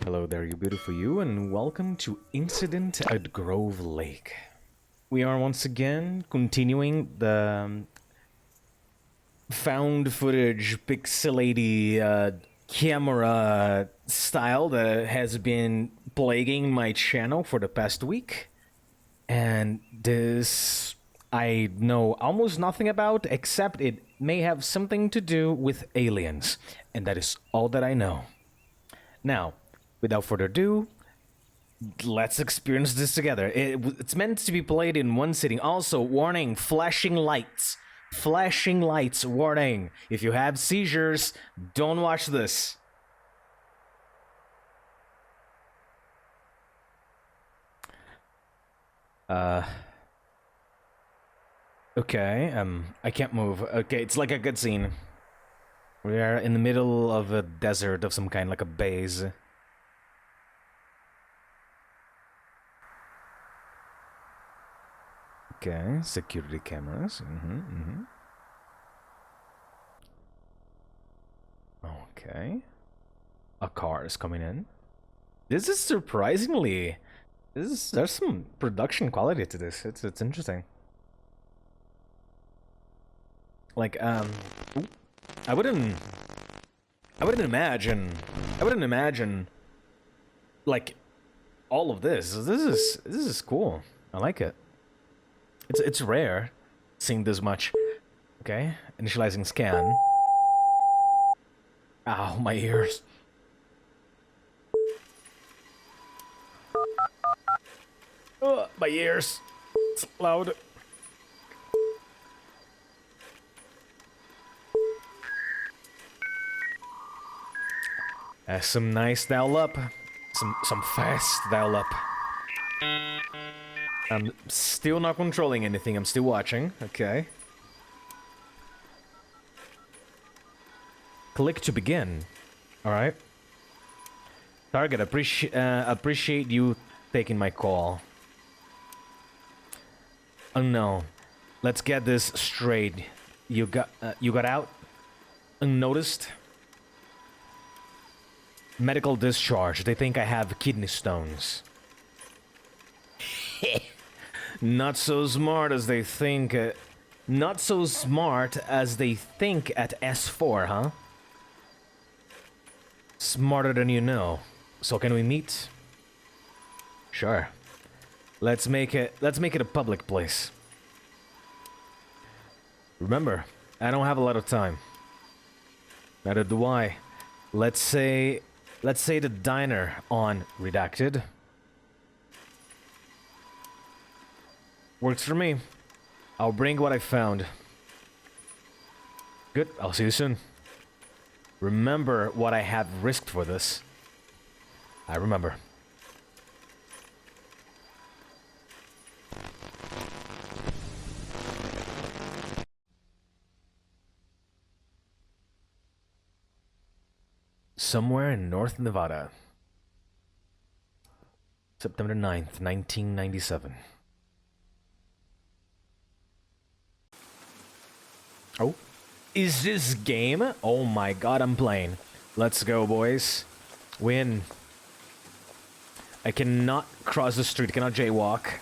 Hello there, you beautiful you, and welcome to Incident at Grove Lake. We are once again continuing the found footage pixelaty camera style that has been plaguing my channel for the past week. And this I know almost nothing about, except it may have something to do with aliens. And that is all that I know. Now, without further ado, let's experience this together. It's meant to be played in one sitting. Also, warning, flashing lights. Flashing lights, warning. If you have seizures, don't watch this. Okay, I can't move. Okay, it's like a cutscene. We are in the middle of a desert of some kind, like a base. Okay, security cameras. Okay. A car is coming in. This is surprisingly... there's some production quality to this. It's interesting. Like, ooh, I wouldn't imagine, like, all of this. This is cool. I like it. It's rare seeing this much. Okay, initializing scan. Ow, my ears. Oh, my ears. It's loud. Some nice dial up. Some fast dial up. I'm still not controlling anything. I'm still watching. Okay. Click to begin. All right. Target, appreciate you taking my call. Oh no. Let's get this straight. You got out unnoticed. Medical discharge. They think I have kidney stones. Not so smart as they think. Not so smart as they think at S4, huh? Smarter than you know. So can we meet? Sure. Let's make it a public place. Remember, I don't have a lot of time. Neither do I. Let's say the diner on redacted. Works for me. I'll bring what I found. Good, I'll see you soon. Remember what I have risked for this. I remember. Somewhere in North Nevada. September 9th, 1997. Oh. Is this game? Oh my god, I'm playing. Let's go, boys. Win. I cannot cross the street, cannot jaywalk.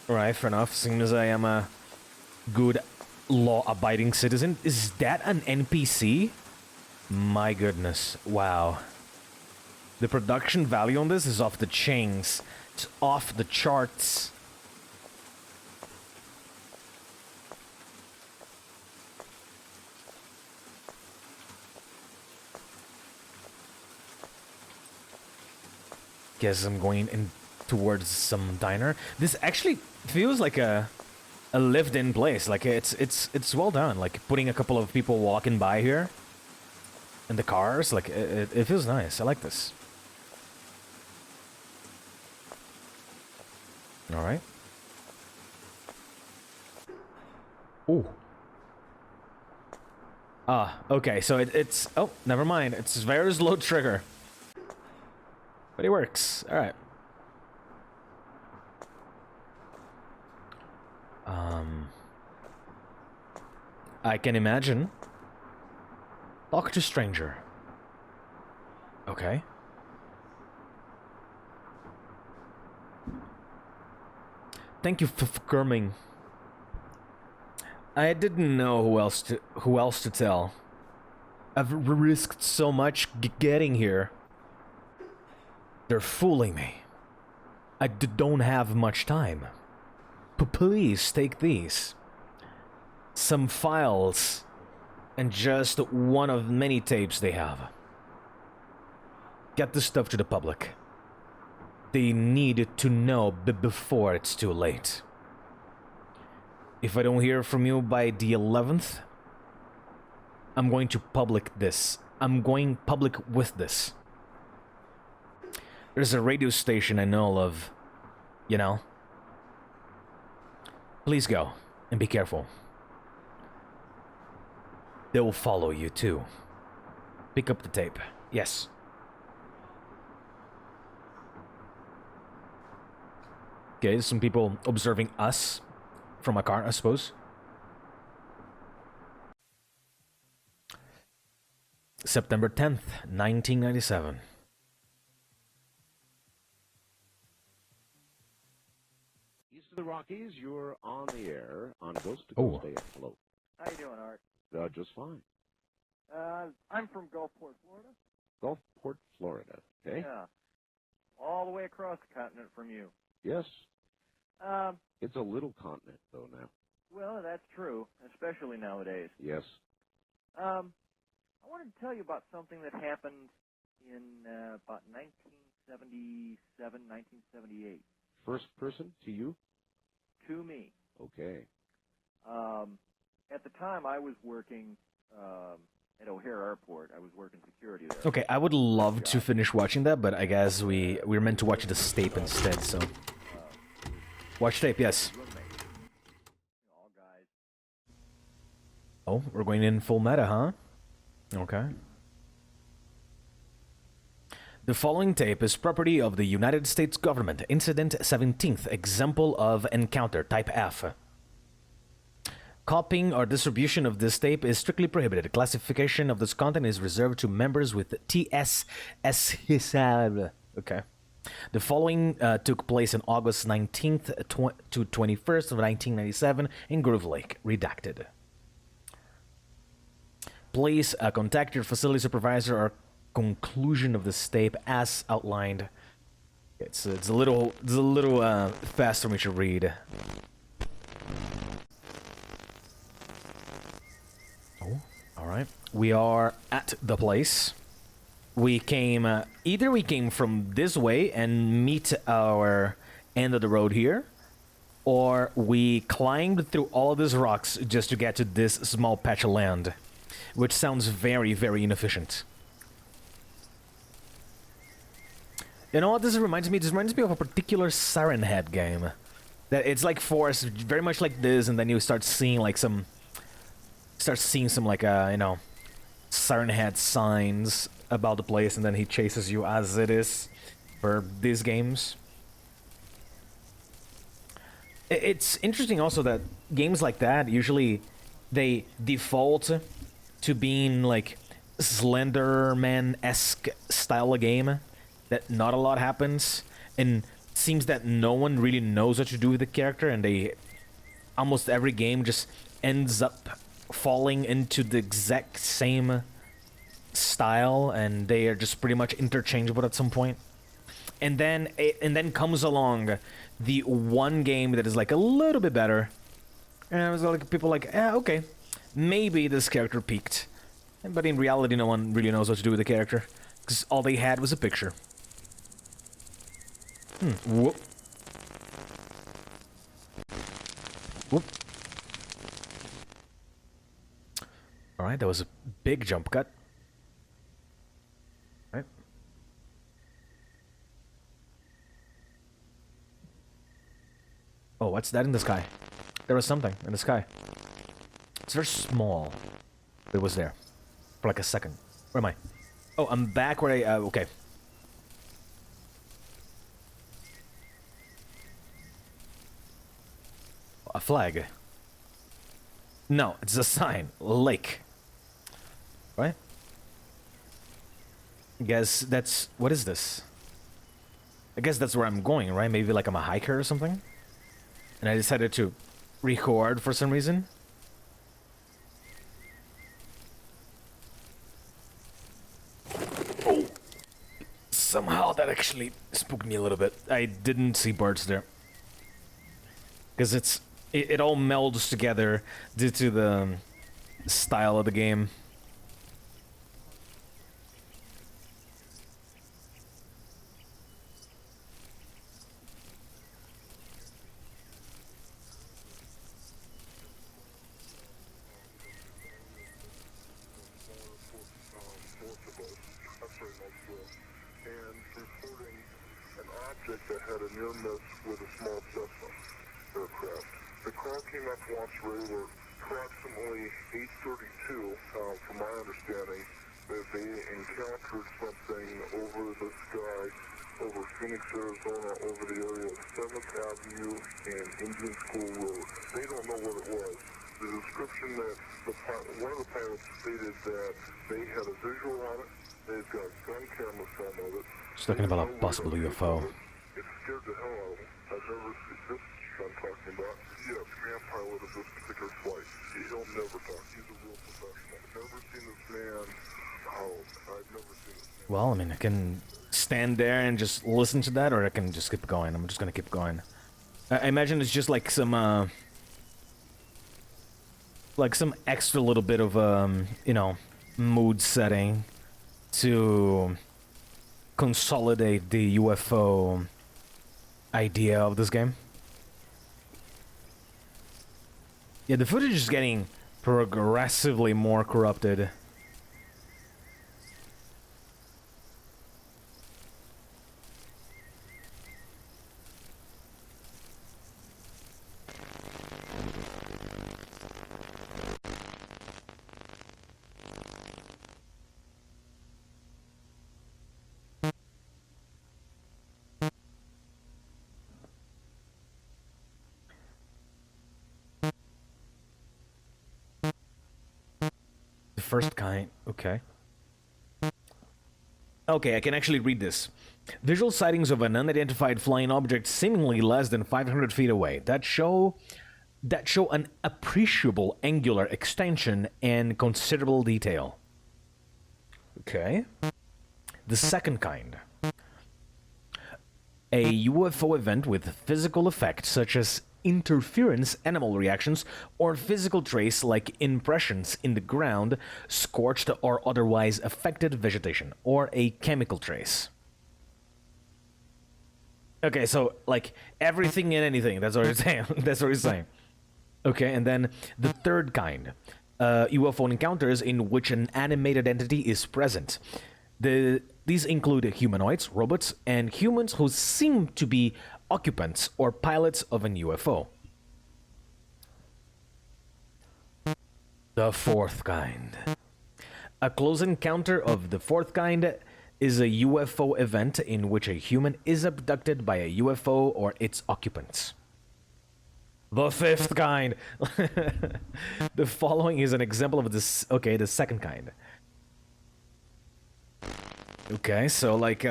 Alright, fair enough. Seeing as I am a good law-abiding citizen. Is that an NPC? My goodness. Wow. The production value on this is off the chains. It's off the charts. Guess I'm going in towards some diner. This actually feels like a lived-in place. Like it's well done. Like putting a couple of people walking by here, and the cars. Like it feels nice. I like this. All right. Ooh. Ah, okay. So it's oh, never mind. It's very slow trigger. But it works. All right. I can imagine. Talk to stranger. Okay. Thank you for coming. I didn't know who else to tell. I've risked so much getting here. They're fooling me. I don't have much time. Please take these. Some files and just one of many tapes they have. Get this stuff to the public. They need to know before it's too late. If I don't hear from you by the 11th, I'm going to public this. I'm going public with this. There's a radio station I know of, you know. Please go, and be careful. They will follow you too. Pick up the tape. Yes. Okay, some people observing us from a car, I suppose. September 10th, 1997. East of the Rockies, you're on the air on Ghost to Ghost Day Afloat. How you doing, Art? Just fine. I'm from Gulfport, Florida. Gulfport, Florida. Okay. Yeah. All the way across the continent from you. Yes. Um, It's a little continent, though, now. well, that's true, especially nowadays. Yes. I wanted to tell you about something that happened in about 1977, 1978. First person to you? To me. Okay. At the time, I was working at O'Hare Airport. I was working security there. Okay, I would love to finish watching that, but I guess we're meant to watch the tape instead, so... Watch tape, yes. All guys. Oh, we're going in full meta, huh? Okay. The following tape is property of the United States government. Incident 17th. Example of encounter. Type F. Copying or distribution of this tape is strictly prohibited. Classification of this content is reserved to members with TSS. Okay. The following took place on August 19th to 21st of 1997 in Groove Lake. Redacted. Please contact your facility supervisor or conclusion of this tape as outlined. It's a little fast for me to read. Oh, all right. We are at the place. We came either we came from this way and meet our end of the road here, or we climbed through all of these rocks just to get to this small patch of land, which sounds very, very inefficient. You know what this reminds me? This reminds me of a particular Siren Head game. That it's like forest, very much like this, and then you start seeing like some, like you know, Siren Head signs about the place, and then he chases you as it is for these games. It's interesting also that games like that usually they default to being like Slenderman-esque style of game, that not a lot happens, and it seems that no one really knows what to do with the character, and they almost every game just ends up falling into the exact same style, and they are just pretty much interchangeable at some point. And then comes along the one game that is like a little bit better, and it was like people like, okay, maybe this character peaked, but in reality, no one really knows what to do with the character because all they had was a picture. Whoop. Whoop. All right, that was a big jump cut. Right. Oh, what's that in the sky? There was something in the sky. It's very small. It was there for like a second. Where am I? Oh, I'm back where I... okay. A flag. No, it's a sign. Lake. Right? I guess that's... What is this? I guess that's where I'm going, right? Maybe like I'm a hiker or something? and I decided to record for some reason. Oh! Somehow that actually spooked me a little bit. I didn't see birds there. Because it all melds together due to the style of the game. That had a near miss with a small Cessna aircraft. The call came up once radar approximately 8:32, from my understanding, that they encountered something over the sky, over Phoenix, Arizona, over the area of 7th Avenue and Indian School Road. They don't know what it was. The description that one of the pilots stated that they had a visual on it, they've got gun camera film of it. Just talking about a possible UFO. It scared the hell out of him. I've never seen this I'm talking about. Yes, command pilot of this particular flight. He'll never talk. He's a real professional. I've never seen this man howl. I've never seen this man. Well, I mean, I can stand there and just listen to that, or I can just keep going. I'm just gonna keep going. I imagine it's just like some extra little bit of, you know, mood setting to consolidate the UFO idea of this game. Yeah, the footage is getting progressively more corrupted. First kind, okay. Okay, I can actually read this. Visual sightings of an unidentified flying object seemingly less than 500 feet away that show an appreciable angular extension and considerable detail. Okay. The second kind. A UFO event with physical effects such as interference, animal reactions, or physical trace like impressions in the ground, scorched or otherwise affected vegetation, or a chemical trace. Okay, so like everything and anything, that's what you're saying. That's what you're saying. Okay, and then the third kind. UFO encounters in which an animated entity is present. These include humanoids, robots, and humans who seem to be occupants or pilots of an UFO. The fourth kind. A close encounter of the fourth kind is a UFO event in which a human is abducted by a UFO or its occupants. The fifth kind. The following is an example of this. Okay, the second kind. Okay, so like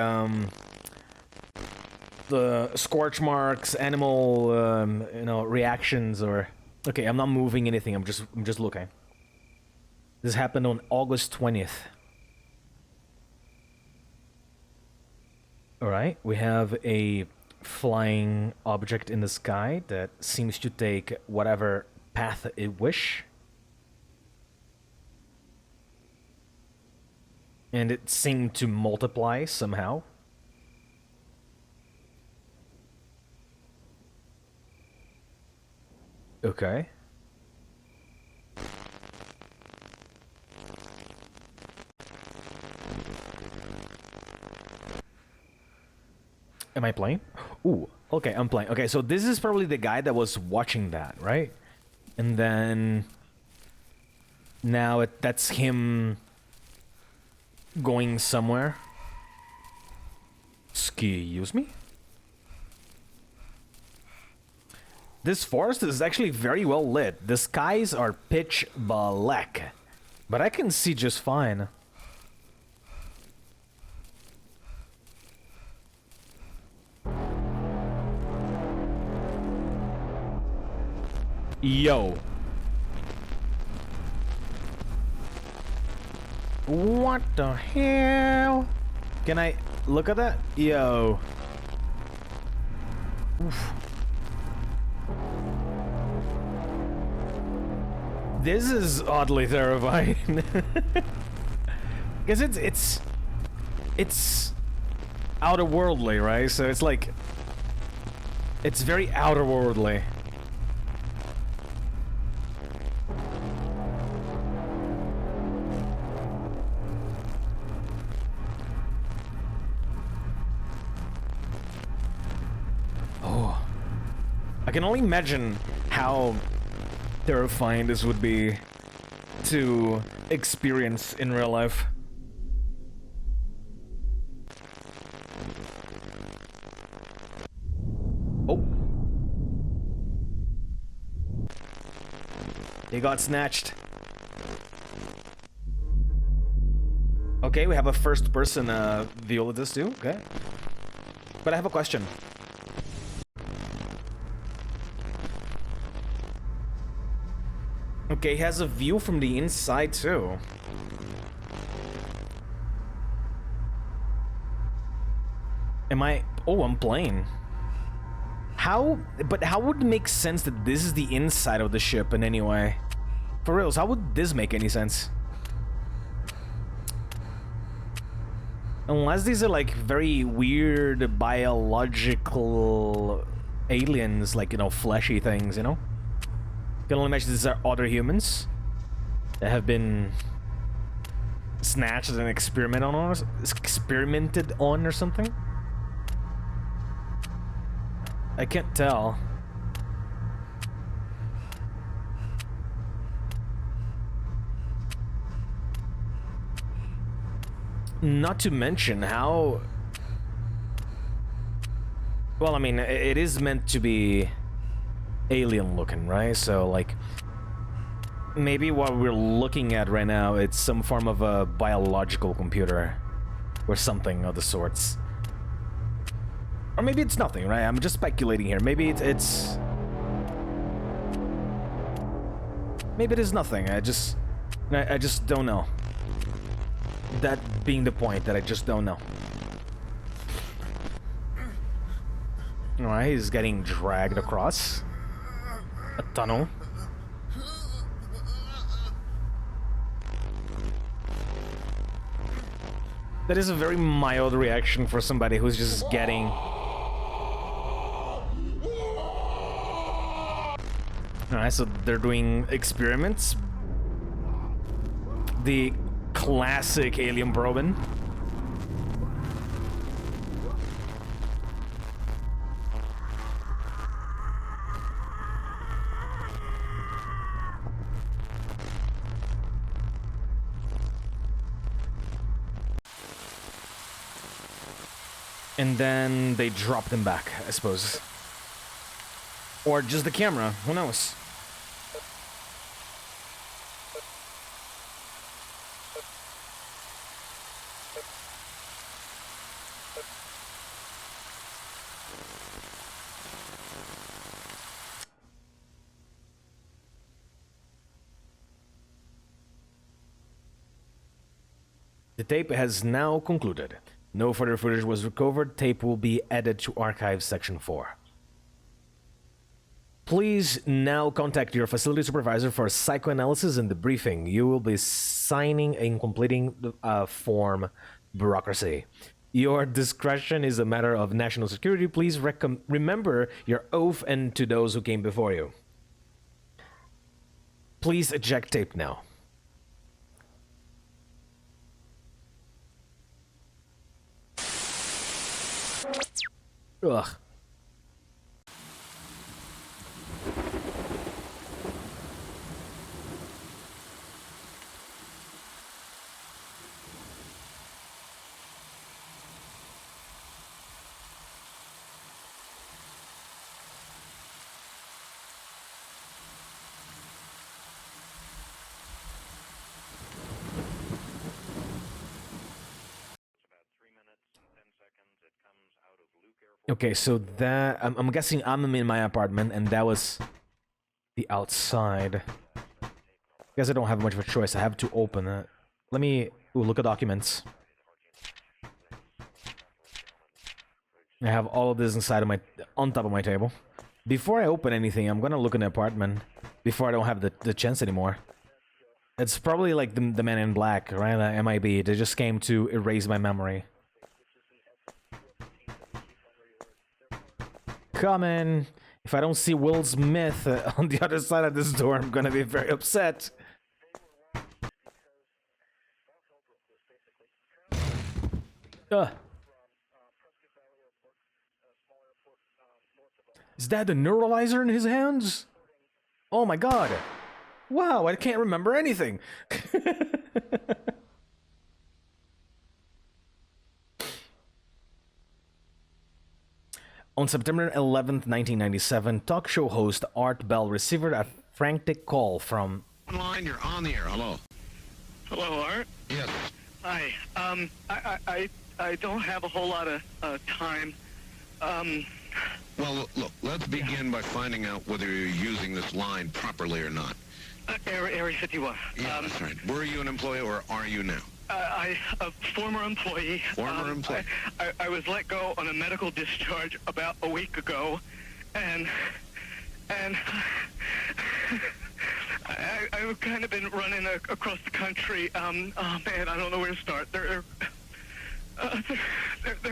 the scorch marks, animal, you know, reactions, or okay, I'm not moving anything. I'm just looking. This happened on August 20th. All right, we have a flying object in the sky that seems to take whatever path it wish. And it seemed to multiply somehow. Okay. Am I playing? Ooh, okay, I'm playing. Okay, so this is probably the guy that was watching that, right? And then now that's him going somewhere. Excuse me? This forest is actually very well lit. The skies are pitch black, but I can see just fine. Yo. What the hell? Can I look at that? Yo. Oof. This is oddly terrifying. Because it's outer worldly, right? So it's like it's very outer worldly. Oh, I can only imagine how terrifying this would be to experience in real life. Oh. He got snatched. Okay, we have a first person view of this too, okay. But I have a question. Okay, he has a view from the inside too. Am I... Oh, I'm playing. How... But how would it make sense that this is the inside of the ship in any way? For reals, how would this make any sense? Unless these are like very weird biological aliens, like, you know, fleshy things, you know? I can only imagine these are other humans that have been snatched and experimented on or something. I can't tell. Not to mention how... Well, I mean, it is meant to be alien looking, right? So, like, maybe what we're looking at right now, it's some form of a biological computer or something of the sorts. Or maybe it's nothing, right? I'm just speculating here. Maybe it's... Maybe it is nothing. I just don't know. That being the point, that I just don't know. Alright, he's getting dragged across a tunnel. That is a very mild reaction for somebody who's just getting... Alright, so they're doing experiments. The classic alien probing. And then they dropped him back, I suppose. Or just the camera, who knows? The tape has now concluded. No further footage was recovered. Tape will be added to Archives Section 4. Please now contact your facility supervisor for psychoanalysis and debriefing. You will be signing and completing the form bureaucracy. Your discretion is a matter of national security. Please remember your oath and to those who came before you. Please eject tape now. Ugh. Okay, so that I'm guessing I'm in my apartment, and that was the outside. Guess I don't have much of a choice. I have to open it. Let me look at documents. I have all of this inside of on top of my table. Before I open anything, I'm gonna look in the apartment before I don't have the chance anymore. It's probably like the Man in Black, right? MIB. They just came to erase my memory. Come in. If I don't see Will Smith on the other side of this door, I'm gonna be very upset. Is that the neuralizer in his hands? Oh my god. Wow, I can't remember anything. On September 11th, 1997, talk show host Art Bell received a frantic call from... Line, you're on the air. Hello. Hello, Art. Yes. Hi. I don't have a whole lot of time. Well, look, let's begin by finding out whether you're using this line properly or not. Area 51. Yeah, that's right. Were you an employee or are you now? A former employee. Former employee. I was let go on a medical discharge about a week ago, and I've kind of been running across the country. Oh man, I don't know where to start. They're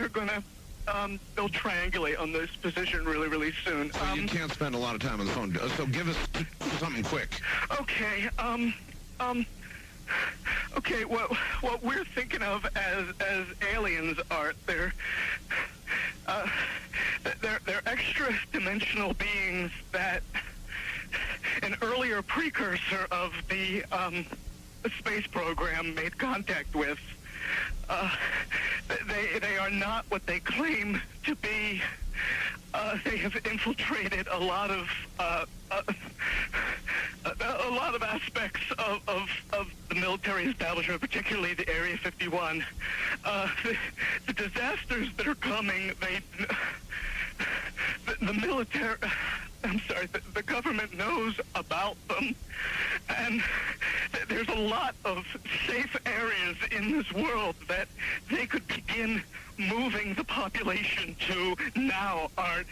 gonna they'll triangulate on this position really soon. So you can't spend a lot of time on the phone. So give us something quick. Okay. Okay. What we're thinking of as aliens, Art, they're extra-dimensional beings that an earlier precursor of the space program made contact with. They are not what they claim to be. They have infiltrated a lot of aspects of the military establishment, particularly the Area 51. The disasters that are coming, the military, I'm sorry, the government knows about them, and there's a lot of safe areas in this world that they could begin moving the population to now, Art.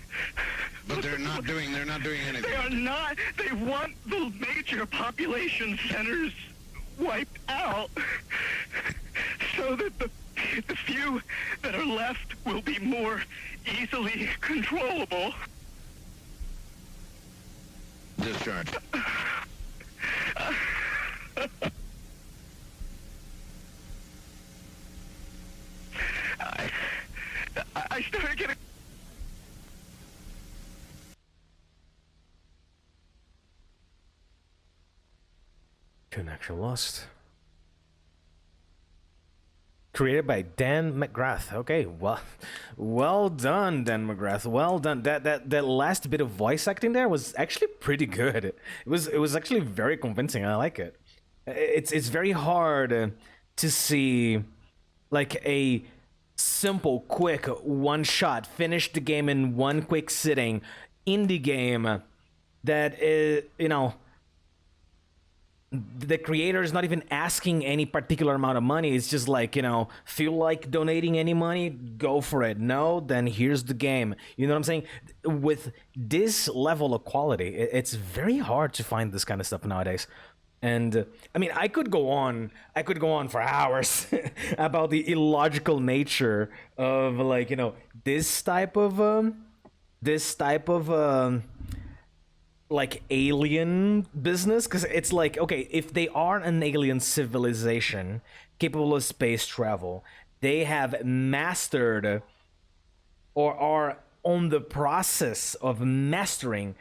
But they're not doing anything. They are not. They want the major population centers wiped out so that the few that are left will be more easily controllable. Discharge. I started getting... Connection lost. Created by Dan McGrath. Okay, well done, Dan McGrath. Well done. That last bit of voice acting there was actually pretty good. It was actually very convincing. I like it. It's very hard to see like a simple, quick one shot, finish the game in one quick sitting indie game that is, you know, the creator is not even asking any particular amount of money. It's just like, you know, feel like donating any money, go for it. No, then here's the game. You know what I'm saying? With this level of quality, it's very hard to find this kind of stuff nowadays. And I mean, I could go on for hours about the illogical nature of, like, you know, this type of like alien business, because it's like, okay, if they are an alien civilization capable of space travel, they have mastered or are on the process of mastering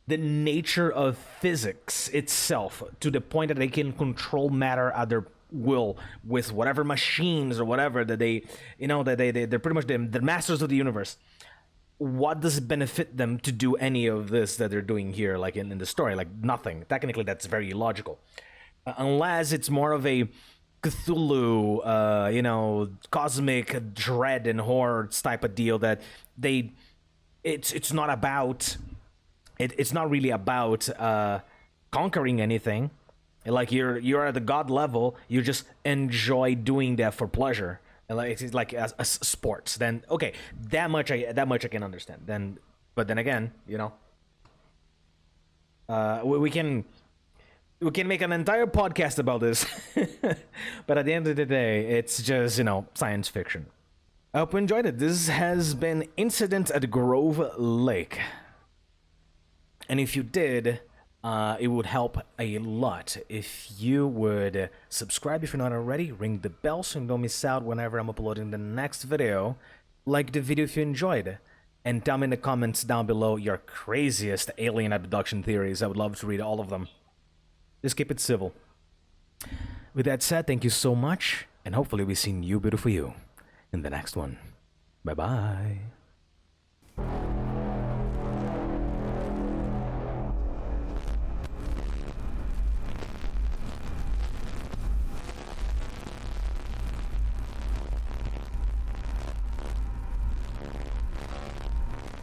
the nature of physics itself to the point that they can control matter at their will with whatever machines or whatever that they, you know, that they're pretty much the masters of the universe. What does it benefit them to do any of this that they're doing here, like in the story? Like, nothing. Technically, that's very illogical. Unless it's more of a Cthulhu, you know, cosmic dread and horror type of deal that it's not about it's not really about conquering anything. Like you're at the god level, you just enjoy doing that for pleasure, and like it's like as sports. Then okay, that much I can understand. Then, but then again, you know, we can make an entire podcast about this. But at the end of the day, it's just, you know, science fiction. I hope you enjoyed it. This has been Incident at Grove Lake. And if you did, it would help a lot if you would subscribe if you're not already, ring the bell so you don't miss out whenever I'm uploading the next video, like the video if you enjoyed, and tell me in the comments down below your craziest alien abduction theories. I would love to read all of them. Just keep it civil. With that said, thank you so much, and hopefully we see you, beautiful you, in the next one. Bye-bye.